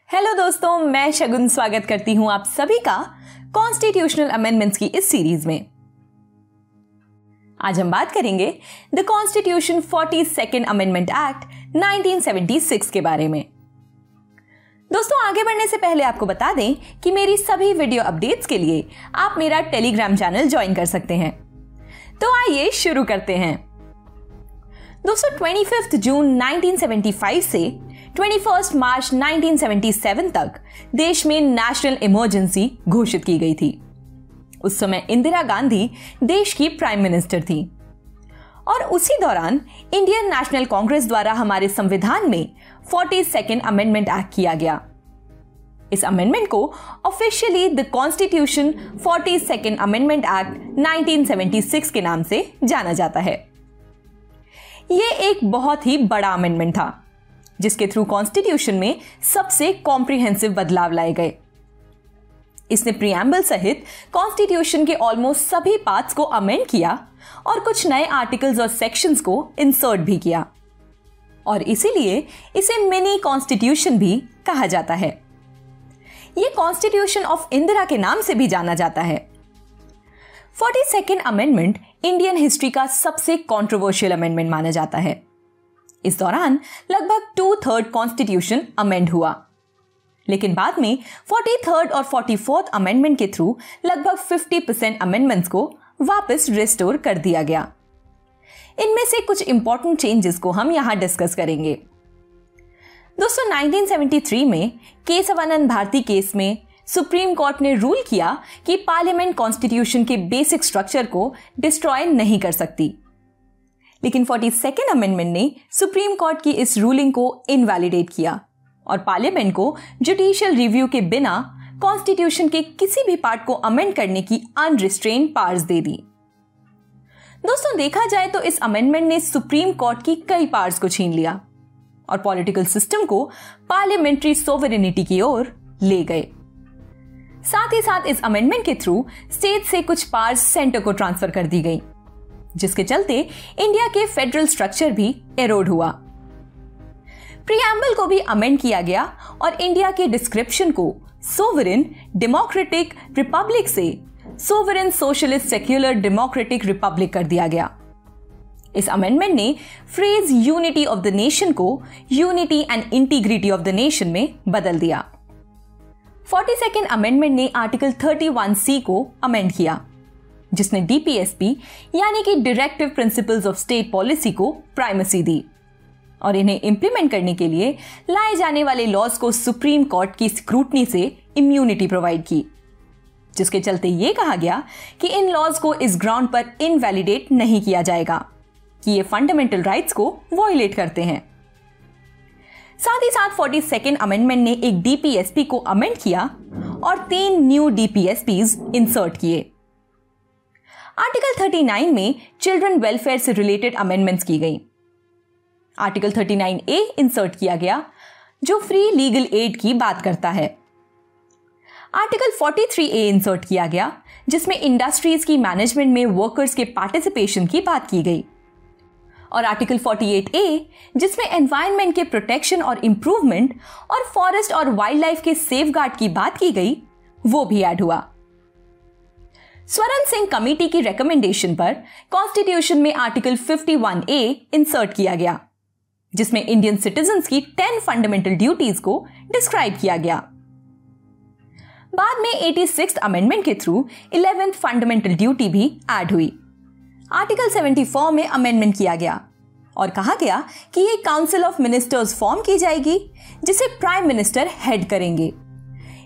Hello दोस्तों, मैं शगुन स्वागत करती हूं आप सभी का कॉन्स्टिट्यूशनल अमेंडमेंट्स की इस सीरीज में। आज हम बात करेंगे the constitution 42nd amendment act 1976 के बारे में। दोस्तों, आगे बढ़ने से पहले आपको बता दें कि मेरी सभी वीडियो अपडेट्स के लिए आप मेरा टेलीग्राम चैनल ज्वाइन कर सकते हैं। तो आइए शुरू करते हैं। दोस्तों, 25 जून 1975 से 21 मार्च 1977 तक देश में नेशनल इमरजेंसी घोषित की गई थी। उस समय इंदिरा गांधी देश की प्राइम मिनिस्टर थी और उसी दौरान इंडियन नेशनल कांग्रेस द्वारा हमारे संविधान में 42nd अमेंडमेंट एक्ट किया गया। इस अमेंडमेंट को officially the constitution 42nd amendment act 1976 के नाम से जाना जाता है। यह एक बहुत ही बड़ा अमेंडमेंट था जिसके थ्रू कॉन्स्टिट्यूशन में सबसे कॉम्प्रिहेंसिव बदलाव लाए गए। इसने प्रीएम्बल सहित कॉन्स्टिट्यूशन के ऑलमोस्ट सभी पार्ट्स को अमेंड किया और कुछ नए आर्टिकल्स और सेक्शंस को इंसर्ट भी किया और इसीलिए इसे मिनी कॉन्स्टिट्यूशन भी कहा जाता है। यह कॉन्स्टिट्यूशन ऑफ इंदिरा के नाम से भी जाना जाता है। 42nd अमेंडमेंट इंडियन हिस्ट्री का सबसे कंट्रोवर्शियल अमेंडमेंट माना जाता है। इस दौरान लगभग 2/3 कॉन्स्टिट्यूशन अमेंड हुआ, लेकिन बाद में 43rd और 44th अमेंडमेंट के थ्रू लगभग 50% अमेंडमेंट्स को वापस रिस्टोर कर दिया गया। इनमें से कुछ इंपॉर्टेंट चेंजेस को हम यहां डिस्कस करेंगे। दोस्तों, 1973 में केशवानंद भारती केस में सुप्रीम कोर्ट ने रूल किया कि पार्लियामेंट कॉन्स्टिट्यूशन के बेसिक स्ट्रक्चर को डिस्ट्रॉय नहीं कर सकती, लेकिन 42nd अमेंडमेंट ने सुप्रीम कोर्ट की इस रूलिंग को इनवैलिडेट किया और पार्लियामेंट को जुडिशियल रिव्यू के बिना कॉन्स्टिट्यूशन के किसी भी पार्ट को अमेंड करने की अनरिस्ट्रेन्ड पावर्स दे दी। दोस्तों, देखा जाए तो इस अमेंडमेंट ने सुप्रीम कोर्ट की कई पावर्स को छीन लिया और पॉलिटिकल सिस्टम को पार्लियामेंट्री सोवरेनिटी की ओर ले गए। साथ ही साथ इस अमेंडमेंट के थ्रू स्टेट से कुछ पावर्स सेंटर को ट्रांसफर कर दी गई, जिसके चलते इंडिया के फेडरल स्ट्रक्चर भी एरोड हुआ। प्रीएम्बल को भी अमेंड किया गया और इंडिया के डिस्क्रिप्शन को सोवरेन डेमोक्रेटिक रिपब्लिक से sovereign socialist secular democratic republic कर दिया गया। इस अमेंडमेंट ने phrase unity of the nation को unity and integrity of the nation में बदल दिया। 42nd अमेंडमेंट ने आर्टिकल 31C को अमेंड किया, जिसने डीपीएसपी यानी कि directive principles of state policy को प्राइमेसी दी और इन्हें इंप्लीमेंट करने के लिए लाए जाने वाले लॉज को सुप्रीम कोर्ट की स्क्रूटनी से इम्यूनिटी प्रोवाइड की, जिसके चलते यह कहा गया कि इन लॉज को इस ग्राउंड पर इनवैलिडेट नहीं किया जाएगा कि ये फंडामेंटल राइट्स को वॉयलेट करते हैं। साथ ही साथ 42nd अमेंडमेंट ने एक डीपीएसपी को अमेंड किया और 3 न्यू डीपीएसपीज इंसर्ट किए। आर्टिकल 39 में चिल्ड्रन वेलफेयर से रिलेटेड अमेंडमेंट्स की गई। आर्टिकल 39A इंसर्ट किया गया, जो फ्री लीगल एड की बात करता है। आर्टिकल 43A इंसर्ट किया गया, जिसमें इंडस्ट्रीज की मैनेजमेंट में वर्कर्स के पार्टिसिपेशन की बात की गई, और आर्टिकल 48A जिसमें एनवायरनमेंट के प्रोटेक्शन और इंप्रूवमेंट और फॉरेस्ट और वाइल्ड लाइफ के सेफगार्ड की बात की गई, वो भी ऐड हुआ। स्वरण सिंह कमेटी की रिकमेंडेशन पर कॉन्स्टिट्यूशन में आर्टिकल 51A इंसर्ट किया गया, जिसमें इंडियन सिटीजन्स की 10 फंडामेंटल ड्यूटीज को डिस्क्राइब किया गया। बाद में 86th अमेंडमेंट के थ्रू 11th फंडामेंटल ड्यूटी भी ऐड हुई। आर्टिकल 74 में अमेंडमेंट किया गया और कहा गया कि ये काउंसिल ऑफ मिनिस्टर्स फॉर्म की जाएगी, जिसे प्राइम मिनिस्टर हेड करेंगे।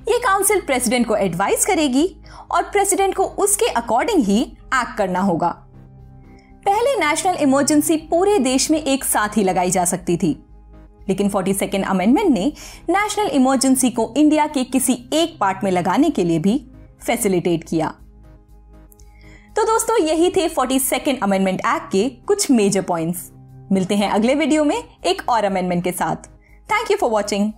ये काउंसिल प्रेसिडेंट को एडवाइस करेगी और प्रेसिडेंट को उसके अकॉर्डिंग ही एक्ट करना होगा। पहले नेशनल इमरजेंसी पूरे देश में एक साथ ही लगाई जा सकती थी, लेकिन 42nd अमेंडमेंट ने नेशनल इमरजेंसी को इंडिया के किसी एक पार्ट में लगाने के लिए भी फैसिलिटेट किया। तो दोस्तों, यही थे 42nd अमेंडमेंट एक्ट के कुछ मेजर पॉइंट्स। मिलते हैं अगले वीडियो में एक और अमेंडमेंट के साथ। Thank you for watching.